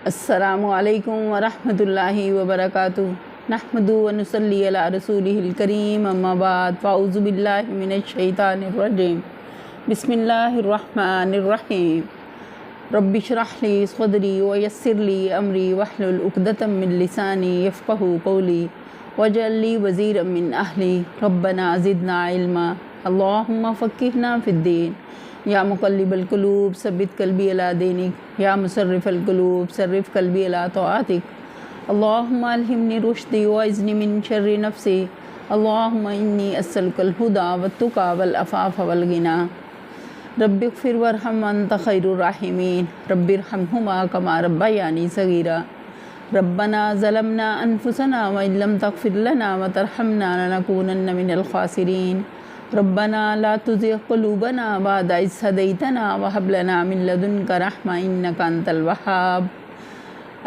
السلام علیکم ورحمۃ اللہ وبرکاتہ نحمدہ و نصلی علی رسولہ الکریم اما بعد فاعوذ باللہ من الشیطان الرجیم بسم اللہ الرحمن الرحیم رب اشرح لی صدری ویسر لی امری واحلل عقدۃ من لسانی یفقہوا قولی واجعل لی وزیرا من اہلی ربنا زدنا علما اللہم فقہنا فی الدین یا مقلب القلوب ثبت قلبی علی دینک یا مصرف القلوب صرف قلبی علی طاعتک اللہم الہمنی رشدی واعذنی من شر نفسی اللہم انی اسألک الہدی والتقی والعفاف والغنی رب اغفر وارحم انت خیر الراحمین رب ارحمہما کما ربیانی صغیرا ربنا ظلمنا انفسنا وان لم تغفر لنا وترحمنا لنکونن من الخاسرین ربنا لا تزغ قلوبنا بعد إذ هديتنا وهب لنا من لدنك رحمة إنك أنت الوهاب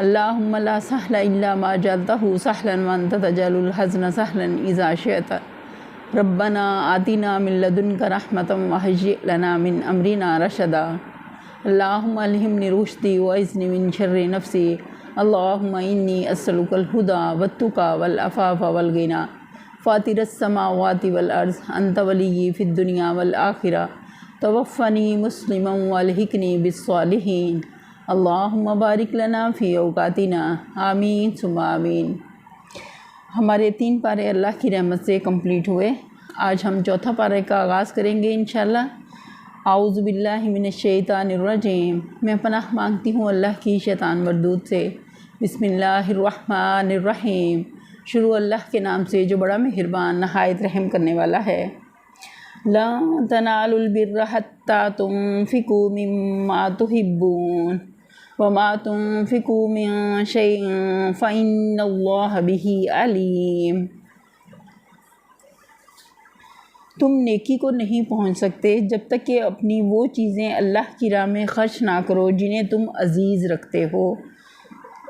اللهم لا سهل إلا ما جعلته سهلا وأنت تجعل الحزن سهلا إذا شئت ربنا آتنا من لدنك رحمة وهيئ لنا من أمرنا رشدا اللهم ألهمني رشدي وأعذني من شر نفسي اللهم إني أسألك الهدى والتقى والعفاف والغنى فاطر السماوات والارض انت ولی فی الدنیا والآخرہ توفنی مسلما والحقنی بالصالحین اللہم بارک لنا فی اوقاتنا آمین ثم آمین۔ ہمارے 3 پارے اللہ کی رحمت سے کمپلیٹ ہوئے۔ آج ہم چوتھا پارے کا آغاز کریں گے انشاءاللہ۔ اعوذ باللہ من الشیطان الرجیم، میں پناہ مانگتی ہوں اللہ کی شیطان مردود سے۔ بسم اللہ الرحمن الرحیم، شروع اللہ کے نام سے جو بڑا مہربان نہایت رحم کرنے والا ہے۔ لا تنالوا البر حتى تنفقوا مما تحبون وما تنفقوا من شيء فإن الله به عليم۔ تم نیکی کو نہیں پہنچ سکتے جب تک کہ اپنی وہ چیزیں اللہ کی راہ میں خرچ نہ کرو جنہیں تم عزیز رکھتے ہو،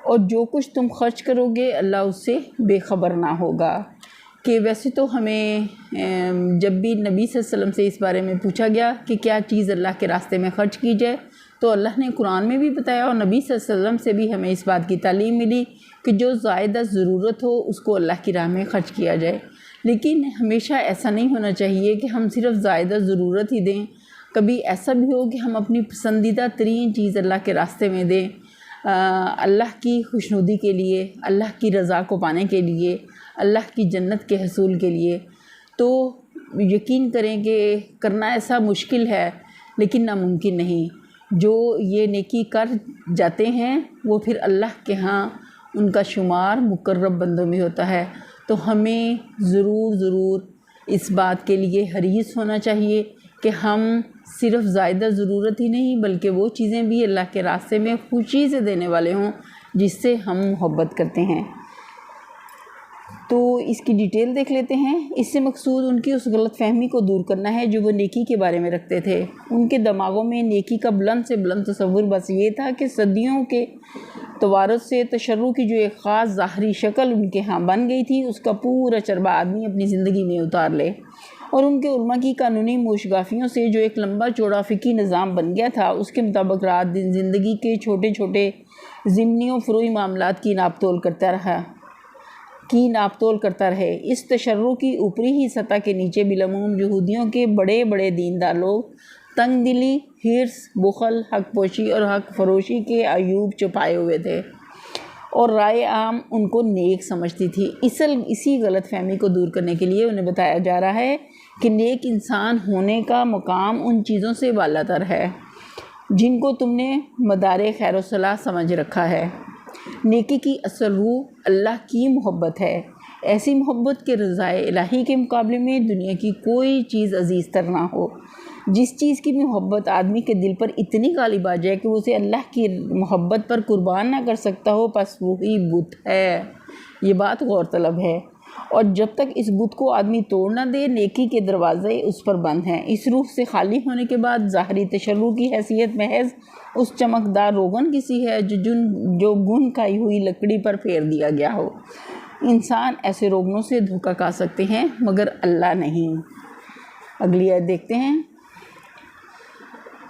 اور جو کچھ تم خرچ کرو گے اللہ اس سے بے خبر نہ ہوگا۔ کہ ویسے تو ہمیں جب بھی نبی صلی اللہ علیہ وسلم سے اس بارے میں پوچھا گیا کہ کیا چیز اللہ کے راستے میں خرچ کی جائے، تو اللہ نے قرآن میں بھی بتایا اور نبی صلی اللہ علیہ وسلم سے بھی ہمیں اس بات کی تعلیم ملی کہ جو زائدہ ضرورت ہو اس کو اللہ کی راہ میں خرچ کیا جائے۔ لیکن ہمیشہ ایسا نہیں ہونا چاہیے کہ ہم صرف زائدہ ضرورت ہی دیں۔ کبھی ایسا بھی ہو کہ ہم اپنی پسندیدہ ترین چیز اللہ کے راستے میں دیں، اللہ کی خوشنودی کے لیے، اللہ کی رضا کو پانے کے لیے، اللہ کی جنت کے حصول کے لیے۔ تو یقین کریں کہ کرنا ایسا مشکل ہے لیکن ناممکن نہیں۔ جو یہ نیکی کر جاتے ہیں وہ پھر اللہ کے ہاں ان کا شمار مقرب بندوں میں ہوتا ہے۔ تو ہمیں ضرور اس بات کے لیے حریص ہونا چاہیے کہ ہم صرف زائدہ ضرورت ہی نہیں بلکہ وہ چیزیں بھی اللہ کے راستے میں خوشی سے دینے والے ہوں جس سے ہم محبت کرتے ہیں۔ تو اس کی ڈیٹیل دیکھ لیتے ہیں۔ اس سے مقصود ان کی اس غلط فہمی کو دور کرنا ہے جو وہ نیکی کے بارے میں رکھتے تھے۔ ان کے دماغوں میں نیکی کا بلند سے بلند تصور بس یہ تھا کہ صدیوں کے توارث سے تشرع کی جو ایک خاص ظاہری شکل ان کے ہاں بن گئی تھی اس کا پورا چربہ آدمی اپنی زندگی میں اتار لے، اور ان کے علماء کی قانونی موشگافیوں سے جو ایک لمبا چوڑا فقہی نظام بن گیا تھا اس کے مطابق رات دن زندگی کے چھوٹے چھوٹے ضمنی و فروعی معاملات کی ناپ تول کرتا رہے۔ اس تشرع کی اوپری ہی سطح کے نیچے بالعموم یہودیوں کے بڑے بڑے دیندار لوگ تنگ دلی، حرص، بخل، حق پوشی اور حق فروشی کے عیوب چھپائے ہوئے تھے، اور رائے عام ان کو نیک سمجھتی تھی۔ اسی غلط فہمی کو دور کرنے کے لیے انہیں بتایا جا رہا ہے کہ نیک انسان ہونے کا مقام ان چیزوں سے بالا تر ہے جن کو تم نے مدار خیر و صلاح سمجھ رکھا ہے۔ نیکی کی اصل روح اللہ کی محبت ہے، ایسی محبت کے رضائے الہی کے مقابلے میں دنیا کی کوئی چیز عزیز تر نہ ہو۔ جس چیز کی محبت آدمی کے دل پر اتنی غالب آ جائے کہ اسے اللہ کی محبت پر قربان نہ کر سکتا ہو بس وہی بت ہے۔ یہ بات غور طلب ہے، اور جب تک اس بت کو آدمی توڑ نہ دے نیکی کے دروازے اس پر بند ہیں۔ اس روح سے خالی ہونے کے بعد ظاہری تشرع کی حیثیت محض اس چمکدار روغن کی سی ہے جو گن کھائی ہوئی لکڑی پر پھیر دیا گیا ہو۔ انسان ایسے روغنوں سے دھوکہ کھا سکتے ہیں مگر اللہ نہیں۔ اگلی آیت دیکھتے ہیں۔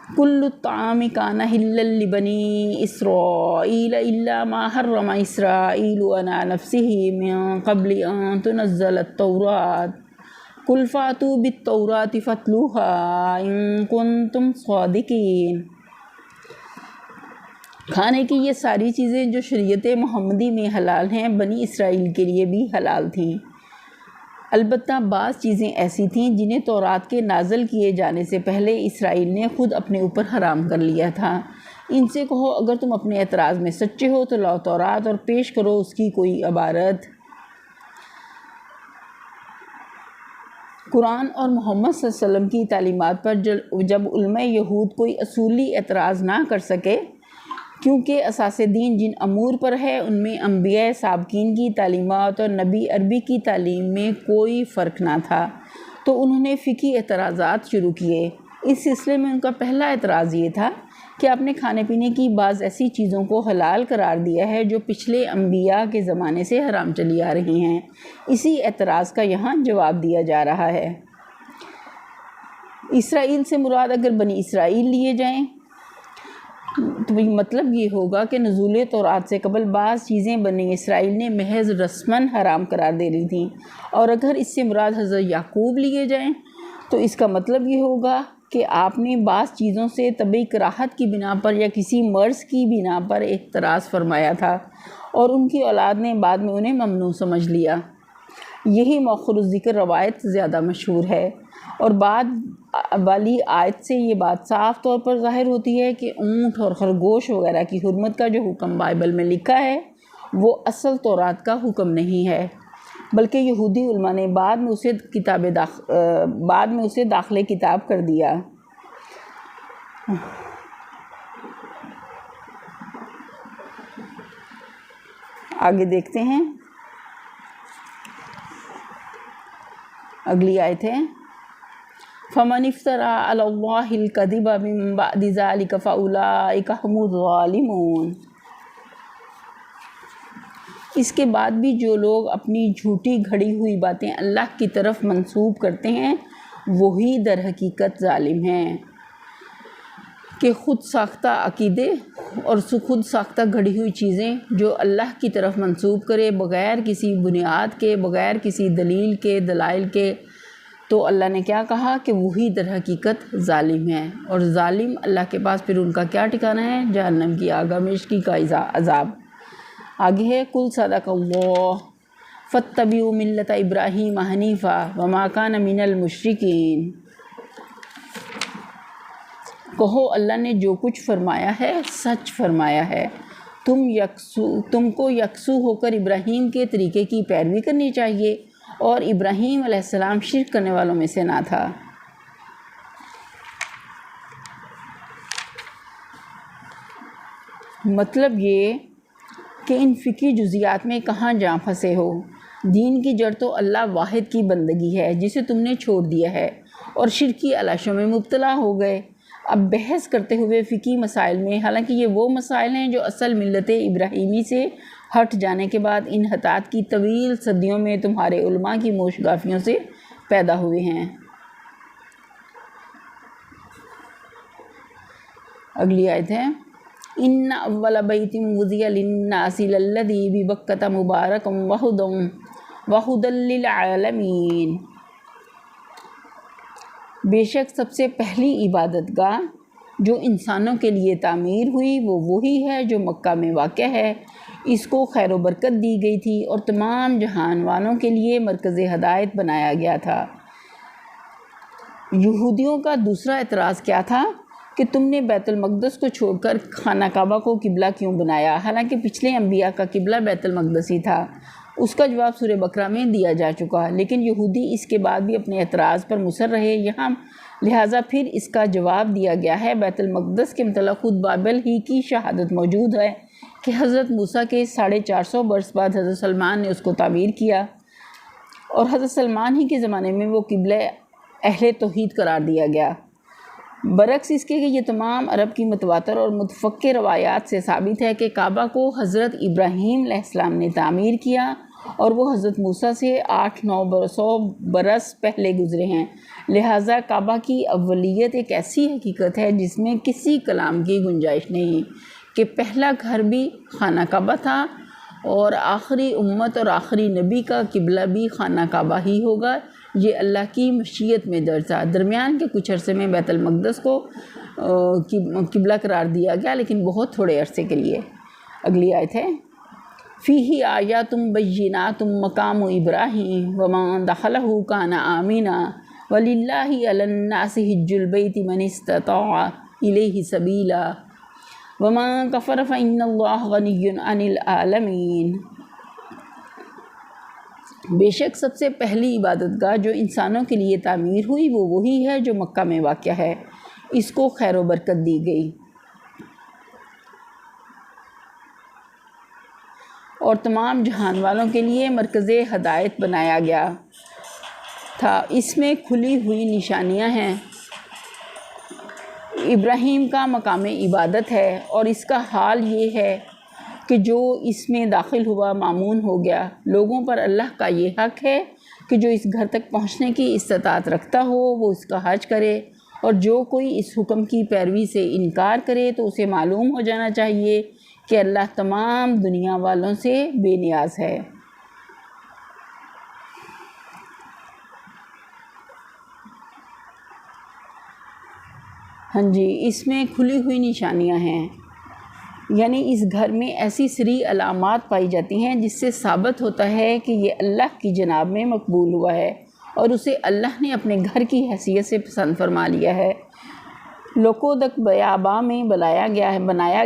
کل الطعام کان حلا لبنی اسرائیل الا ما حرم اسرائیل علی نفسہ من قبل ان تنزل التوراۃ قل فاتوا بالتوراۃ فاتلوها ان کنتم صادقین۔ کھانے کی یہ ساری چیزیں جو شریعت محمدی میں حلال ہیں بنی اسرائیل کے لیے بھی حلال تھیں، البتہ بعض چیزیں ایسی تھیں جنہیں تورات کے نازل کیے جانے سے پہلے اسرائیل نے خود اپنے اوپر حرام کر لیا تھا۔ ان سے کہو اگر تم اپنے اعتراض میں سچے ہو تو لاؤ تورات اور پیش کرو اس کی کوئی عبارت۔ قرآن اور محمد صلی اللہ علیہ وسلم کی تعلیمات پر جب علماء یہود کوئی اصولی اعتراض نہ کر سکے، کیونکہ اساس دین جن امور پر ہے ان میں انبیاء سابقین کی تعلیمات اور نبی عربی کی تعلیم میں کوئی فرق نہ تھا، تو انہوں نے فقہی اعتراضات شروع کیے۔ اس سلسلے میں ان کا پہلا اعتراض یہ تھا کہ آپ نے کھانے پینے کی بعض ایسی چیزوں کو حلال قرار دیا ہے جو پچھلے انبیاء کے زمانے سے حرام چلی آ رہی ہیں۔ اسی اعتراض کا یہاں جواب دیا جا رہا ہے۔ اسرائیل سے مراد اگر بنی اسرائیل لیے جائیں تو مطلب یہ ہوگا کہ نزول تورات سے قبل بعض چیزیں بنی اسرائیل نے محض رسماً حرام قرار دے لی تھیں، اور اگر اس سے مراد حضرت یعقوب لیے جائیں تو اس کا مطلب یہ ہوگا کہ آپ نے بعض چیزوں سے طبعی کراہت کی بنا پر یا کسی مرض کی بنا پر اعتراض فرمایا تھا، اور ان کی اولاد نے بعد میں انہیں ممنوع سمجھ لیا۔ یہی مؤخر الذکر روایت زیادہ مشہور ہے، اور بعد والی آیت سے یہ بات صاف طور پر ظاہر ہوتی ہے کہ اونٹ اور خرگوش وغیرہ کی حرمت کا جو حکم بائبل میں لکھا ہے وہ اصل تورات کا حکم نہیں ہے، بلکہ یہودی علماء نے بعد میں اسے داخل کتاب کر دیا۔ آگے دیکھتے ہیں، اگلی آیت ہے فَمَنِ افْتَرَىٰ عَلَى اللَّهِ الْكَذِبَ مِن بَعْدِ ذَلِكَ فَأُولَٰئِكَ هُمُ الظَّالِمُونَ۔ اس کے بعد بھی جو لوگ اپنی جھوٹی گھڑی ہوئی باتیں اللہ کی طرف منسوب کرتے ہیں وہی در حقیقت ظالم ہیں، کہ خود ساختہ عقیدے اور خود ساختہ گھڑی ہوئی چیزیں جو اللہ کی طرف منسوب کرے بغیر کسی بنیاد کے، بغیر کسی دلیل کے، دلائل کے، تو اللہ نے کیا کہا کہ وہی در حقیقت ظالم ہیں، اور ظالم اللہ کے پاس پھر ان کا کیا ٹھکانہ ہے؟ جہنم کی آگ ہمیشگی کا عذاب۔ آگے ہے قل صدق اللہ فاتبعوا ملت ابراہیم حنیفا وما کان من المشرکین۔ کہو اللہ نے جو کچھ فرمایا ہے سچ فرمایا ہے، تم کو یکسو ہو کر ابراہیم کے طریقے کی پیروی کرنی چاہیے، اور ابراہیم علیہ السلام شرک کرنے والوں میں سے نہ تھا۔ مطلب یہ کہ ان فقہی جزیات میں کہاں جا پھنسے ہو؟ دین کی جڑ تو اللہ واحد کی بندگی ہے جسے تم نے چھوڑ دیا ہے، اور شرکی علاشوں میں مبتلا ہو گئے۔ اب بحث کرتے ہوئے فقہی مسائل میں، حالانکہ یہ وہ مسائل ہیں جو اصل ملت ابراہیمی سے ہٹ جانے کے بعد انحطاط کی طویل صدیوں میں تمہارے علماء کی موشگافیوں سے پیدا ہوئے ہیں۔ اگلی آیت ہے ان اول بیت وضع للناس للذی ببکۃ مبارکا وہدی للعالمین۔ بے شک سب سے پہلی عبادت گاہ جو انسانوں کے لیے تعمیر ہوئی وہ وہی ہے جو مکہ میں واقع ہے، اس کو خیر و برکت دی گئی تھی اور تمام جہان والوں کے لیے مرکز ہدایت بنایا گیا تھا۔ یہودیوں کا دوسرا اعتراض کیا تھا کہ تم نے بیت المقدس کو چھوڑ کر خانہ کعبہ کو قبلہ کیوں بنایا، حالانکہ پچھلے انبیاء کا قبلہ بیت المقدس ہی تھا۔ اس کا جواب سورہ بقرہ میں دیا جا چکا، لیکن یہودی اس کے بعد بھی اپنے اعتراض پر مصر رہے یہاں، لہٰذا پھر اس کا جواب دیا گیا ہے۔ بیت المقدس کے متعلق خود بائبل ہی کی شہادت موجود ہے کہ حضرت موسیٰ کے 450 برس بعد حضرت سلمان نے اس کو تعمیر کیا، اور حضرت سلمان ہی کے زمانے میں وہ قبلہ اہل توحید قرار دیا گیا۔ برعکس اس کے کہ یہ تمام عرب کی متواتر اور متفقہ روایات سے ثابت ہے کہ کعبہ کو حضرت ابراہیم علیہ السلام نے تعمیر کیا، اور وہ حضرت موسیٰ سے 800-900 برس پہلے گزرے ہیں، لہٰذا کعبہ کی اولیت ایک ایسی حقیقت ہے جس میں کسی کلام کی گنجائش نہیں کہ پہلا گھر بھی خانہ کعبہ تھا اور آخری امت اور آخری نبی کا قبلہ بھی خانہ کعبہ ہی ہوگا۔ یہ اللہ کی مشیت میں درج تھا۔ درمیان کے کچھ عرصے میں بیت المقدس کو قبلہ قرار دیا گیا، لیکن بہت تھوڑے عرصے کے لیے۔ اگلی آیت ہے فیہ آیات بینات مقام ابراہیم ومن دخلہ کان آمنا وللہ علی الناس حج البیت من استطاع الیہ سبیلا ومن کفر فإن اللہ غنی عن العالمین۔ بے شک سب سے پہلی عبادت گاہ جو انسانوں کے لیے تعمیر ہوئی وہ وہی ہے جو مکہ میں واقع ہے، اس کو خیر و برکت دی گئی اور تمام جہان والوں کے لیے مرکز ہدایت بنایا گیا تھا۔ اس میں کھلی ہوئی نشانیاں ہیں۔ ابراہیم کا مقام عبادت ہے اور اس کا حال یہ ہے کہ جو اس میں داخل ہوا مامون ہو گیا۔ لوگوں پر اللہ کا یہ حق ہے کہ جو اس گھر تک پہنچنے کی استطاعت رکھتا ہو وہ اس کا حج کرے، اور جو کوئی اس حکم کی پیروی سے انکار کرے تو اسے معلوم ہو جانا چاہیے کہ اللہ تمام دنیا والوں سے بے نیاز ہے۔ ہاں جی، اس میں کھلی ہوئی نشانیاں ہیں، یعنی اس گھر میں ایسی سری علامات پائی جاتی ہیں جس سے ثابت ہوتا ہے کہ یہ اللہ کی جناب میں مقبول ہوا ہے اور اسے اللہ نے اپنے گھر کی حیثیت سے پسند فرما لیا ہے۔ لوکودک بیاباں میں بنایا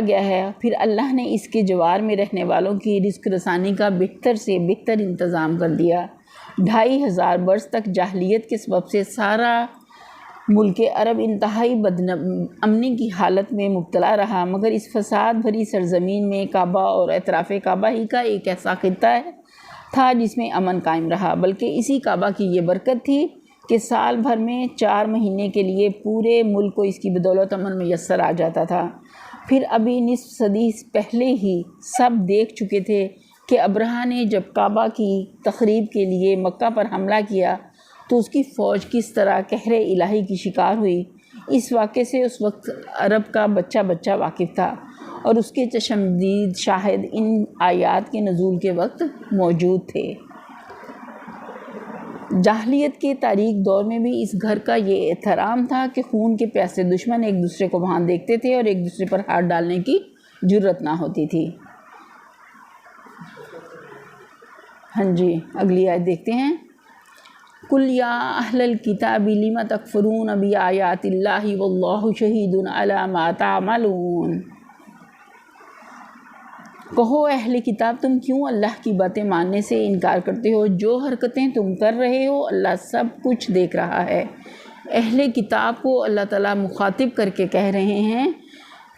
گیا ہے، پھر اللہ نے اس کے جوار میں رہنے والوں کی رزق رسانی کا بہتر سے بہتر انتظام کر دیا۔ 2500 برس تک جاہلیت کے سبب سے سارا ملک عرب انتہائی امنی کی حالت میں مبتلا رہا، مگر اس فساد بھری سرزمین میں کعبہ اور اطراف کعبہ ہی کا ایک ایسا خطہ تھا جس میں امن قائم رہا، بلکہ اسی کعبہ کی یہ برکت تھی کہ سال بھر میں 4 مہینے کے لیے پورے ملک کو اس کی بدولت امن میسر آ جاتا تھا۔ پھر ابھی نصف صدی پہلے ہی سب دیکھ چکے تھے کہ ابرہہ نے جب کعبہ کی تخریب کے لیے مکہ پر حملہ کیا تو اس کی فوج کس طرح قہر الہی کی شکار ہوئی۔ اس واقعے سے اس وقت عرب کا بچہ واقف تھا اور اس کے چشمدید شاہد ان آیات کے نزول کے وقت موجود تھے۔ جاہلیت کے تاریک دور میں بھی اس گھر کا یہ احترام تھا کہ خون کے پیاسے دشمن ایک دوسرے کو وہاں دیکھتے تھے اور ایک دوسرے پر ہاتھ ڈالنے کی جرت نہ ہوتی تھی۔ ہاں جی، اگلی آیت دیکھتے ہیں قُلْ يَا أَهْلَ الْكِتَابِ لِمَ تَكْفُرُونَ بِآيَاتِ اللَّهِ وَاللَّهُ شَهِيدٌ عَلَى مَا تَعْمَلُونَ۔ کہو اہل کتاب تم کیوں اللہ کی باتیں ماننے سے انکار کرتے ہو؟ جو حرکتیں تم کر رہے ہو اللہ سب کچھ دیکھ رہا ہے۔ اہل کتاب کو اللہ تعالیٰ مخاطب کر کے کہہ رہے ہیں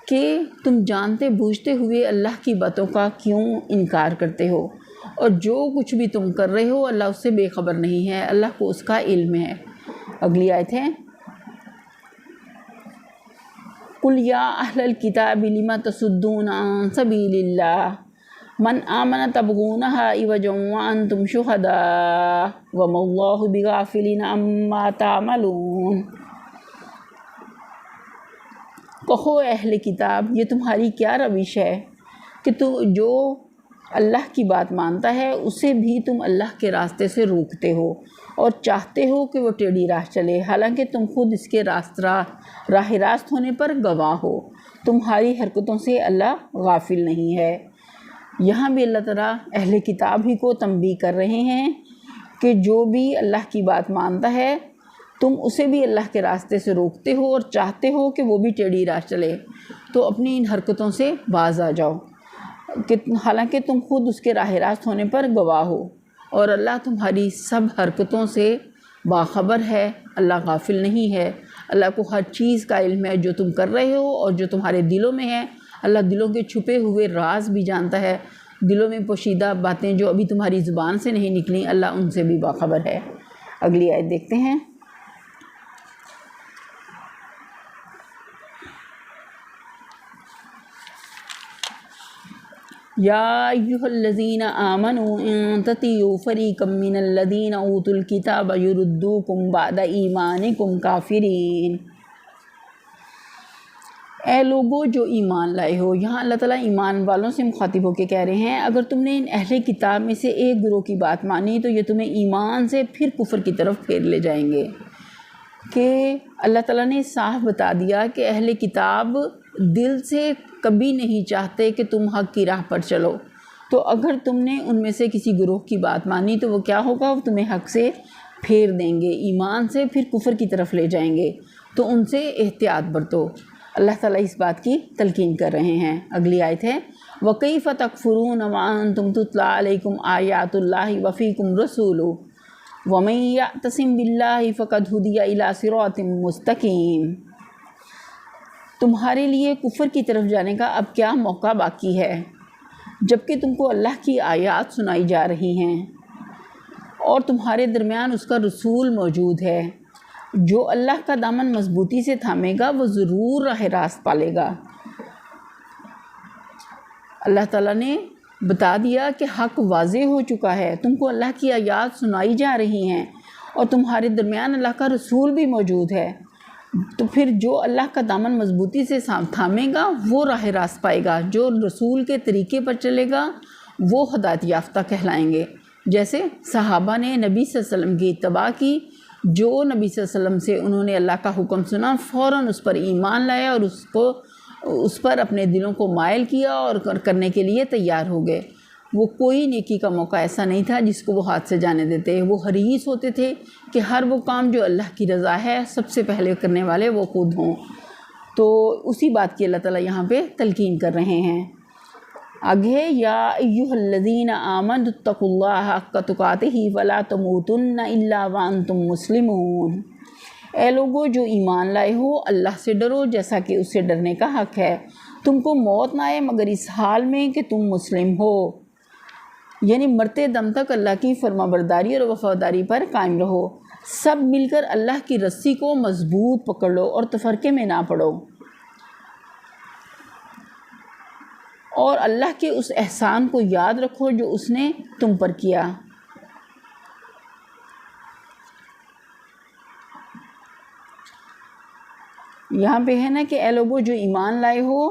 کہ تم جانتے بوجھتے ہوئے اللہ کی باتوں کا کیوں انکار کرتے ہو، اور جو کچھ بھی تم کر رہے ہو اللہ اس سے بے خبر نہیں ہے، اللہ کو اس کا علم ہے۔ اگلی آیت ہے قُلْ يَا أَهْلَ الْكِتَابِ لِمَ تَصُدُّونَ عَنْ سَبِيلِ اللَّهِ مَنْ آمَنَ تَبْغُونَهَا عِوَجًا وَأَنْتُمْ شُهَدَاءُ وَمَا اللَّهُ بِغَافِلٍ عَمَّا تَعْمَلُونَ۔ کہو اہل کتاب یہ تمہاری کیا روش ہے کہ جو اللہ کی بات مانتا ہے اسے بھی تم اللہ کے راستے سے روکتے ہو اور چاہتے ہو کہ وہ ٹیڑھی راہ چلے، حالانکہ تم خود اس کے راہ راست ہونے پر گواہ ہو۔ تمہاری حرکتوں سے اللہ غافل نہیں ہے۔ یہاں بھی اللہ تعالیٰ اہل کتاب ہی کو تنبیہ کر رہے ہیں کہ جو بھی اللہ کی بات مانتا ہے تم اسے بھی اللہ کے راستے سے روکتے ہو اور چاہتے ہو کہ وہ بھی ٹیڑھی راہ چلے، تو اپنی ان حرکتوں سے باز آ جاؤ کہ حالانکہ تم خود اس کے راہ راست ہونے پر گواہ ہو، اور اللہ تمہاری سب حرکتوں سے باخبر ہے، اللہ غافل نہیں ہے۔ اللہ کو ہر چیز کا علم ہے جو تم کر رہے ہو اور جو تمہارے دلوں میں ہے۔ اللہ دلوں کے چھپے ہوئے راز بھی جانتا ہے، دلوں میں پوشیدہ باتیں جو ابھی تمہاری زبان سے نہیں نکلیں اللہ ان سے بھی باخبر ہے۔ اگلی آیت دیکھتے ہیں یا ایھا الذین آمنوا ان تطیعوا فریقا من الذین اوتوا الکتاب یردوکم بعد ایمانکم کافرین۔ اے لوگو جو ایمان لائے ہو، یہاں اللہ تعالیٰ ایمان والوں سے مخاطب ہو کے کہہ رہے ہیں اگر تم نے ان اہل کتاب میں سے ایک گروہ کی بات مانی تو یہ تمہیں ایمان سے پھر کفر کی طرف پھیر لے جائیں گے۔ کہ اللہ تعالیٰ نے صاف بتا دیا کہ اہل کتاب دل سے کبھی نہیں چاہتے کہ تم حق کی راہ پر چلو، تو اگر تم نے ان میں سے کسی گروہ کی بات مانی تو وہ کیا ہوگا، وہ تمہیں حق سے پھیر دیں گے، ایمان سے پھر کفر کی طرف لے جائیں گے، تو ان سے احتیاط برتو۔ اللہ تعالیٰ اس بات کی تلقین کر رہے ہیں۔ اگلی آیت ہے وَكَيْفَ تَكْفُرُونَ وَأَنْتُمْ تُتْلَىٰ عَلَيْكُمْ آيَاتُ اللَّهِ وَفِيكُمْ رَسُولُهُ وَمَن يَعْتَصِم بِاللَّهِ فَقَدْ هُدِيَ إِلَىٰ صِرَاطٍ مُّسْتَقِيمٍ۔ تمہارے لیے کفر کی طرف جانے کا اب کیا موقع باقی ہے جبکہ تم کو اللہ کی آیات سنائی جا رہی ہیں اور تمہارے درمیان اس کا رسول موجود ہے۔ جو اللہ کا دامن مضبوطی سے تھامے گا وہ ضرور راہ راست پالے گا۔ اللہ تعالیٰ نے بتا دیا کہ حق واضح ہو چکا ہے، تم کو اللہ کی آیات سنائی جا رہی ہیں اور تمہارے درمیان اللہ کا رسول بھی موجود ہے، تو پھر جو اللہ کا دامن مضبوطی سے تھامے گا وہ راہ راست پائے گا، جو رسول کے طریقے پر چلے گا وہ ہدایت یافتہ کہلائیں گے۔ جیسے صحابہ نے نبی صلی اللہ علیہ وسلم کی اتباع کی، جو نبی صلی اللہ علیہ وسلم سے انہوں نے اللہ کا حکم سنا فوراً اس پر ایمان لایا اور اس پر اپنے دلوں کو مائل کیا اور کرنے کے لیے تیار ہو گئے۔ وہ کوئی نیکی کا موقع ایسا نہیں تھا جس کو وہ ہاتھ سے جانے دیتے، وہ حریص ہوتے تھے کہ ہر وہ کام جو اللہ کی رضا ہے سب سے پہلے کرنے والے وہ خود ہوں۔ تو اسی بات کی اللہ تعالیٰ یہاں پہ تلقین کر رہے ہیں۔ آگے یا ایھا الذین آمنوا اتقوا اللہ حق تقاتہ ولا تموتن الا وانتم مسلمون۔ اے لوگو جو ایمان لائے ہو اللہ سے ڈرو جیسا کہ اس سے ڈرنے کا حق ہے، تم کو موت نہ آئے مگر اس حال میں کہ تم مسلم ہو، یعنی مرتے دم تک اللہ کی فرما برداری اور وفاداری پر قائم رہو۔ سب مل کر اللہ کی رسی کو مضبوط پکڑ لو اور تفرقے میں نہ پڑو، اور اللہ کے اس احسان کو یاد رکھو جو اس نے تم پر کیا۔ یہاں پہ ہے نا کہ اے لوگو جو ایمان لائے ہو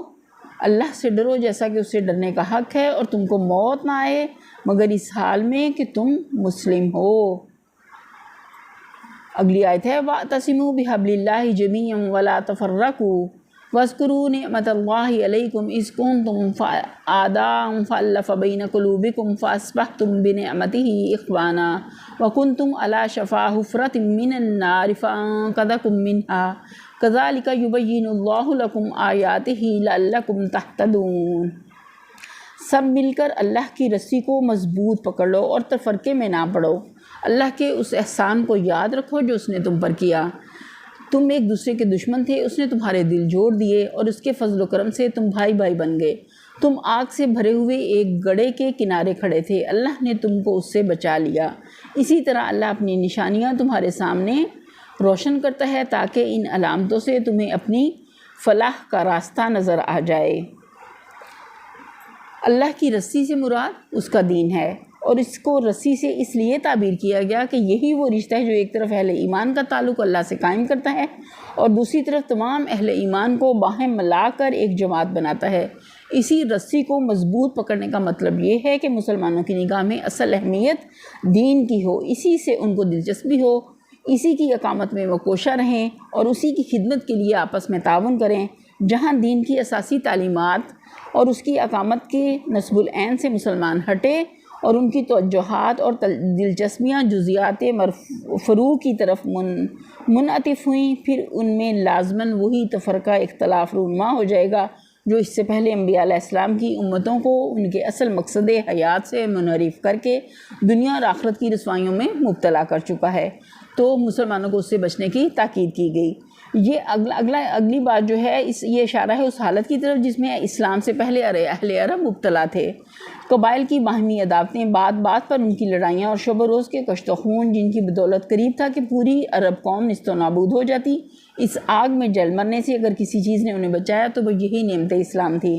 اللہ سے ڈرو جیسا کہ اس سے ڈرنے کا حق ہے، اور تم کو موت نہ آئے مگر اس حال میں کہ تم مسلم ہو۔ اگلی آیت ہے وَاعْتَصِمُوا بِحَبْلِ اللَّهِ جَمِيعًا وَلَا تَفَرَّقُوا وَاذْكُرُوا نِعْمَةَ اللَّهِ عَلَيْكُمْ إِذْ كُنْتُمْ أَعْدَاءً فَأَلَّفَ بَيْنَ قُلُوبِكُمْ فَأَصْبَحْتُمْ بِنِعْمَتِهِ إِخْوَانًا وَكُنْتُمْ عَلَى شَفَا حُفْرَةٍ مِّنَ النَّارِ فَأَنقَذَكُم مِّنْهَا كَذَلِكَ يُبَيِّنُ اللَّهُ لَكُمْ آيَاتِهِ لَعَلَّكُمْ تَهْتَدُونَ۔ سب مل کر اللہ کی رسی کو مضبوط پکڑ لو اور تفرقے میں نہ پڑو، اللہ کے اس احسان کو یاد رکھو جو اس نے تم پر کیا۔ تم ایک دوسرے کے دشمن تھے، اس نے تمہارے دل جوڑ دیے اور اس کے فضل و کرم سے تم بھائی بھائی بن گئے۔ تم آگ سے بھرے ہوئے ایک گڑھے کے کنارے کھڑے تھے، اللہ نے تم کو اس سے بچا لیا۔ اسی طرح اللہ اپنی نشانیاں تمہارے سامنے روشن کرتا ہے تاکہ ان علامتوں سے تمہیں اپنی فلاح کا راستہ نظر آ جائے۔ اللہ کی رسی سے مراد اس کا دین ہے، اور اس کو رسی سے اس لیے تعبیر کیا گیا کہ یہی وہ رشتہ ہے جو ایک طرف اہل ایمان کا تعلق اللہ سے قائم کرتا ہے اور دوسری طرف تمام اہل ایمان کو باہم ملا کر ایک جماعت بناتا ہے۔ اسی رسی کو مضبوط پکڑنے کا مطلب یہ ہے کہ مسلمانوں کی نگاہ میں اصل اہمیت دین کی ہو، اسی سے ان کو دلچسپی ہو، اسی کی اقامت میں وہ کوشاں رہیں اور اسی کی خدمت کے لیے آپس میں تعاون کریں۔ جہاں دین کی اساسی تعلیمات اور اس کی اقامت کے نصب العین سے مسلمان ہٹے اور ان کی توجہات اور دلچسپیاں جزیات فروع کی طرف منعطف ہوئیں، پھر ان میں لازماً وہی تفرقہ اختلاف رونما ہو جائے گا جو اس سے پہلے انبیاء علیہ السلام کی امتوں کو ان کے اصل مقصد حیات سے منحرف کر کے دنیا اور آخرت کی رسوائیوں میں مبتلا کر چکا ہے۔ تو مسلمانوں کو اس سے بچنے کی تاکید کی گئی۔ یہ اگلی بات جو ہے یہ اشارہ ہے اس حالت کی طرف جس میں اسلام سے پہلے اہل عرب مبتلا تھے۔ قبائل کی باہمی عداوتیں، بات بات پر ان کی لڑائیاں اور شب و روز کے کشت و خون جن کی بدولت قریب تھا کہ پوری عرب قوم نیست و نابود ہو جاتی، اس آگ میں جل مرنے سے اگر کسی چیز نے انہیں بچایا تو وہ یہی نعمت اسلام تھی۔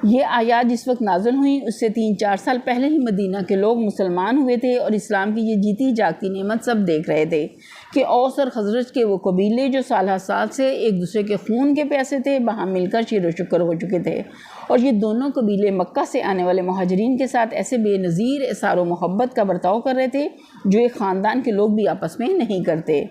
یہ آیات جس وقت نازل ہوئیں اس سے 3-4 سال پہلے ہی مدینہ کے لوگ مسلمان ہوئے تھے اور اسلام کی یہ جیتی جاگتی نعمت سب دیکھ رہے تھے کہ اوس اور خزرج کے وہ قبیلے جو سالہ سال سے ایک دوسرے کے خون کے پیاسے تھے باہم مل کر شیر و شکر ہو چکے تھے، اور یہ دونوں قبیلے مکہ سے آنے والے مہاجرین کے ساتھ ایسے بے نظیر اثار و محبت کا برتاؤ کر رہے تھے جو ایک خاندان کے لوگ بھی آپس میں نہیں کرتے۔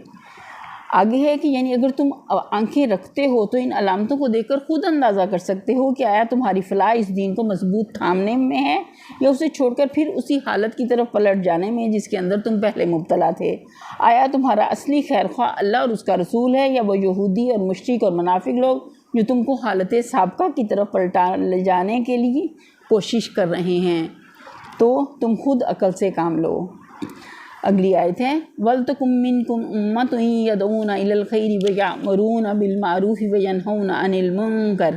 آگے ہے کہ یعنی اگر تم آنکھیں رکھتے ہو تو ان علامتوں کو دیکھ کر خود اندازہ کر سکتے ہو کہ آیا تمہاری فلاح اس دین کو مضبوط تھامنے میں ہے یا اسے چھوڑ کر پھر اسی حالت کی طرف پلٹ جانے میں جس کے اندر تم پہلے مبتلا تھے۔ آیا تمہارا اصلی خیر خواہ اللہ اور اس کا رسول ہے یا وہ یہودی اور مشرک اور منافق لوگ جو تم کو حالت سابقہ کی طرف پلٹا لے جانے کے لیے کوشش کر رہے ہیں؟ تو تم خود عقل سے کام لو۔ اگلی آیت ہے وَلْتَكُن مِّنكُمْ أُمَّةٌ يَدْعُونَ إِلَى الْخَيْرِ وَيَأْمُرُونَ بِالْمَعْرُوفِ وَيَنْهَوْنَ عَنِ الْمُنكَرِ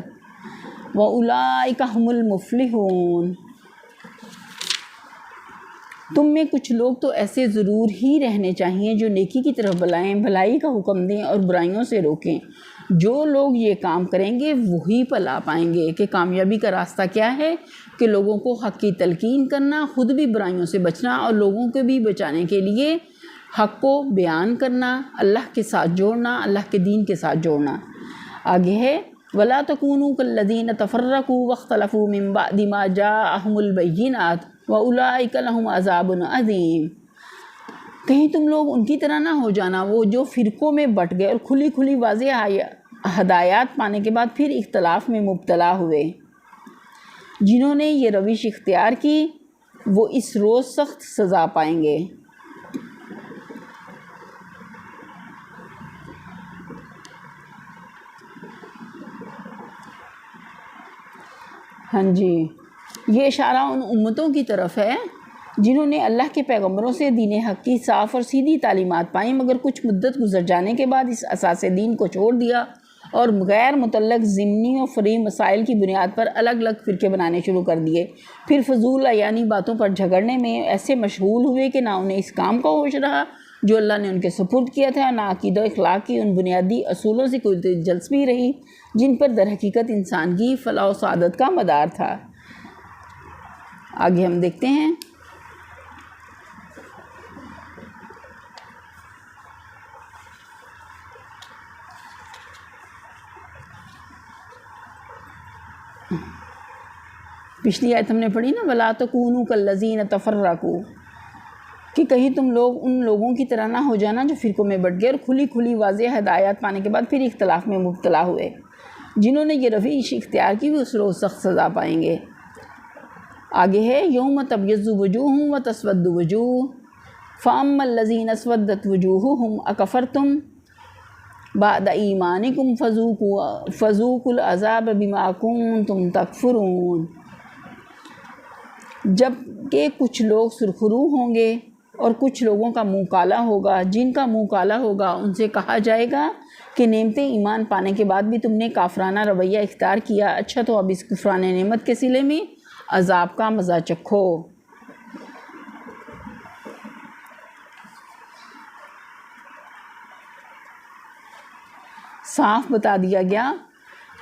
وَأُولَٰئِكَ هُمُ الْمُفْلِحُونَ۔ تم میں کچھ لوگ تو ایسے ضرور ہی رہنے چاہیے جو نیکی کی طرف بلائیں، بھلائی کا حکم دیں اور برائیوں سے روکیں۔ جو لوگ یہ کام کریں گے وہی پلا پائیں گے۔ کہ کامیابی کا راستہ کیا ہے؟ کہ لوگوں کو حق کی تلقین کرنا، خود بھی برائیوں سے بچنا اور لوگوں کو بھی بچانے کے لیے حق کو بیان کرنا، اللہ کے ساتھ جوڑنا، اللہ کے دین کے ساتھ جوڑنا۔ آگے ہے وَلَا تَكُونُوا كَالَّذِينَ تَفَرَّقُوا وَاخْتَلَفُوا مِن بَعْدِ مَا جَاءَهُمُ الْبَيِّنَاتُ وَأُولَٰئِكَ لَهُمْ عَذَابٌ عَظِيمٌ۔ کہیں تم لوگ ان کی طرح نہ ہو جانا وہ جو فرقوں میں بٹ گئے اور کھلی کھلی واضح ہدایات پانے کے بعد پھر اختلاف میں مبتلا ہوئے۔ جنہوں نے یہ روش اختیار کی وہ اس روز سخت سزا پائیں گے۔ ہاں جی، یہ اشارہ ان امتوں کی طرف ہے جنہوں نے اللہ کے پیغمبروں سے دین حق کی صاف اور سیدھی تعلیمات پائیں مگر کچھ مدت گزر جانے کے بعد اس اساس دین کو چھوڑ دیا اور غیر متعلق ضمنی اور فری مسائل کی بنیاد پر الگ الگ فرقے بنانے شروع کر دیے۔ پھر فضول یعنی باتوں پر جھگڑنے میں ایسے مشغول ہوئے کہ نہ انہیں اس کام کا ہوش رہا جو اللہ نے ان کے سپرد کیا تھا، نہ عقیدہ و اخلاق کی ان بنیادی اصولوں سے کوئی دلچسپی رہی جن پر در حقیقت انسان کی فلاح و سعادت کا مدار تھا۔ آگے ہم دیکھتے ہیں پچھلی آیت ہم نے پڑھی نا وَلَا تَكُونُوا كَالَّذِينَ تَفَرَّقُوا، کہ کہیں تم لوگ ان لوگوں کی طرح نہ ہو جانا جو فرقوں میں بٹ گئے اور کھلی کھلی واضح ہدایات پانے کے بعد پھر اختلاف میں مبتلا ہوئے۔ جنہوں نے یہ روش اختیار کی وہ اس روز سخت سزا پائیں گے۔ آگے ہے یوم تبیض وجوہ وتسود وجوہ فاما الذین اسودت وجوہہم اکفرتم بعد ایمانکم فذوقوا العذاب بما کنتم تکفرون۔ جب کہ کچھ لوگ سرخرو ہوں گے اور کچھ لوگوں کا منہ کالا ہوگا، جن کا منہ کالا ہوگا ان سے کہا جائے گا کہ نعمت ایمان پانے کے بعد بھی تم نے کافرانہ رویہ اختیار کیا، اچھا تو اب اس کفران نعمت کے صلے میں عذاب کا مزہ چکھو۔ صاف بتا دیا گیا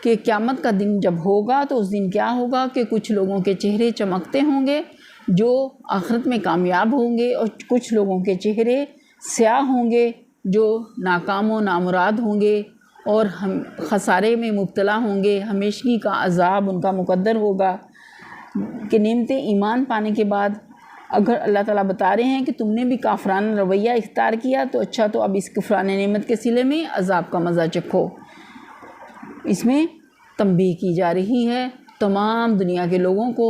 کہ قیامت کا دن جب ہوگا تو اس دن کیا ہوگا کہ کچھ لوگوں کے چہرے چمکتے ہوں گے جو آخرت میں کامیاب ہوں گے اور کچھ لوگوں کے چہرے سیاہ ہوں گے جو ناکام و نامراد ہوں گے اور خسارے میں مبتلا ہوں گے۔ ہمیشگی کا عذاب ان کا مقدر ہوگا کہ نعمت ایمان پانے کے بعد اگر اللہ تعالیٰ بتا رہے ہیں کہ تم نے بھی کافرانہ رویہ اختیار کیا تو اچھا تو اب اس کفران نعمت کے صلے میں عذاب کا مزہ چکھو۔ اس میں تنبیہ کی جا رہی ہے تمام دنیا کے لوگوں کو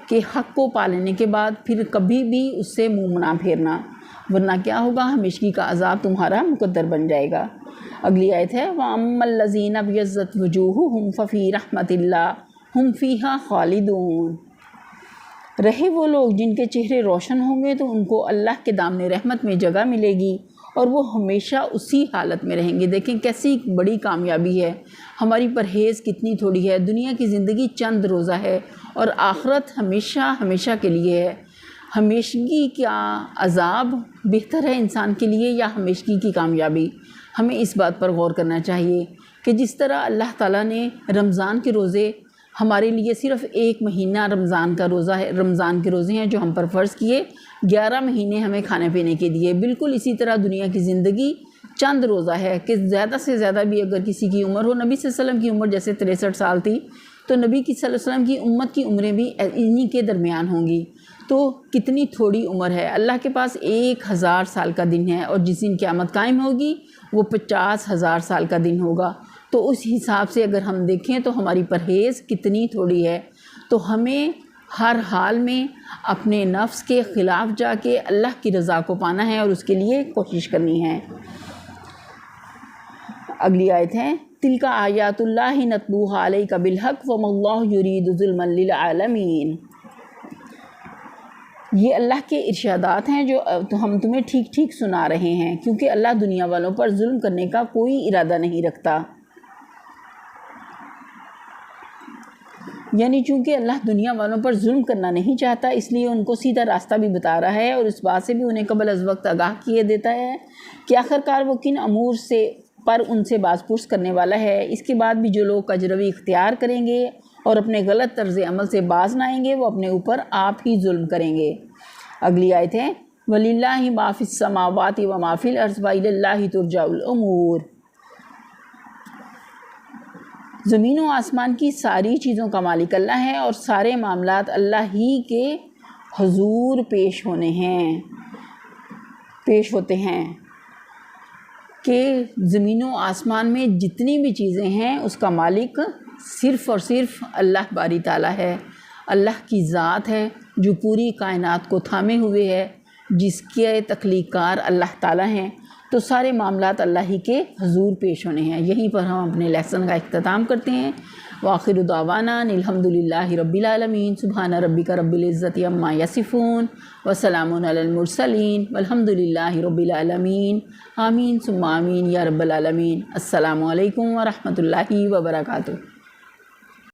کہ حق کو پا لینے کے بعد پھر کبھی بھی اس سے منہ نہ پھیرنا، ورنہ کیا ہوگا ہمیشگی کا عذاب تمہارا مقدر بن جائے گا۔ اگلی آیت ہے وَأَمَّا الَّذِينَ ابْيَضَّتْ وُجُوهُهُمْ فَفِي رَحْمَةِ اللَّهِ هُمْ فِيهَا خَالِدُونَ۔ رہے وہ لوگ جن کے چہرے روشن ہوں گے تو ان کو اللہ کے دامن رحمت میں جگہ ملے گی اور وہ ہمیشہ اسی حالت میں رہیں گے۔ دیکھیں کیسی بڑی کامیابی ہے، ہماری پرہیز کتنی تھوڑی ہے، دنیا کی زندگی چند روزہ ہے اور آخرت ہمیشہ ہمیشہ کے لیے ہے۔ ہمیشگی کا عذاب بہتر ہے انسان کے لیے یا ہمیشگی کی کامیابی؟ ہمیں اس بات پر غور کرنا چاہیے کہ جس طرح اللہ تعالیٰ نے رمضان کے روزے ہمارے لیے صرف ایک مہینہ رمضان کا روزہ ہے، رمضان کے روزے ہیں جو ہم پر فرض کیے، 11 مہینے ہمیں کھانے پینے کے دیے۔ بالکل اسی طرح دنیا کی زندگی چند روزہ ہے کہ زیادہ سے زیادہ بھی اگر کسی کی عمر ہو، نبی صلی اللہ علیہ وسلم کی عمر جیسے 63 سال تھی، تو نبی صلی اللہ علیہ وسلم کی امت کی عمریں بھی انہی کے درمیان ہوں گی۔ تو کتنی تھوڑی عمر ہے، اللہ کے پاس 1000 سال کا دن ہے، اور جس دن قیامت قائم ہوگی وہ 50,000 سال کا دن ہوگا۔ تو اس حساب سے اگر ہم دیکھیں تو ہماری پرہیز کتنی تھوڑی ہے۔ تو ہمیں ہر حال میں اپنے نفس کے خلاف جا کے اللہ کی رضا کو پانا ہے اور اس کے لیے کوشش کرنی ہے۔ اگلی آیت ہے تلک آیات اللہ نتلوہا علیک بالحق وما اللہ یرید ظلما للعالمین۔ یہ اللہ کے ارشادات ہیں جو ہم تمہیں ٹھیک ٹھیک سنا رہے ہیں، کیونکہ اللہ دنیا والوں پر ظلم کرنے کا کوئی ارادہ نہیں رکھتا۔ یعنی چونکہ اللہ دنیا والوں پر ظلم کرنا نہیں چاہتا، اس لیے ان کو سیدھا راستہ بھی بتا رہا ہے، اور اس بات سے بھی انہیں قبل از وقت آگاہ کیے دیتا ہے کہ آخرکار وہ کن امور پر ان سے باز پرس کرنے والا ہے۔ اس کے بعد بھی جو لوگ کجروی اختیار کریں گے اور اپنے غلط طرز عمل سے باز نہ آئیں گے، وہ اپنے اوپر آپ ہی ظلم کریں گے۔ اگلی آیت ہے وَلِلَّهِ مَا فِي السَّمَاوَاتِ وَمَا فِي الْأَرْضِ وَإِلَى اللَّهِ تُرْجَعُ الْأُمُورُ۔ زمین و آسمان کی ساری چیزوں کا مالک اللہ ہے، اور سارے معاملات اللہ ہی کے حضور پیش ہوتے ہیں کہ زمین و آسمان میں جتنی بھی چیزیں ہیں اس کا مالک صرف اور صرف اللہ باری تعالیٰ ہے۔ اللہ کی ذات ہے جو پوری کائنات کو تھامے ہوئے ہے، جس کے تخلیق کار اللہ تعالیٰ ہیں۔ تو سارے معاملات اللہ ہی کے حضور پیش ہونے ہیں۔ یہیں پر ہم اپنے لیسن کا اختتام کرتے ہیں۔ وآخر دعوانا الحمد للہ رب العالمین، سبحان ربک رب العزت عما یصفون وسلام علی المرسلین والحمد للہ رب العالمین، آمین ثم آمین یا رب العالمین۔ السلام علیکم ورحمۃ اللہ وبرکاتہ۔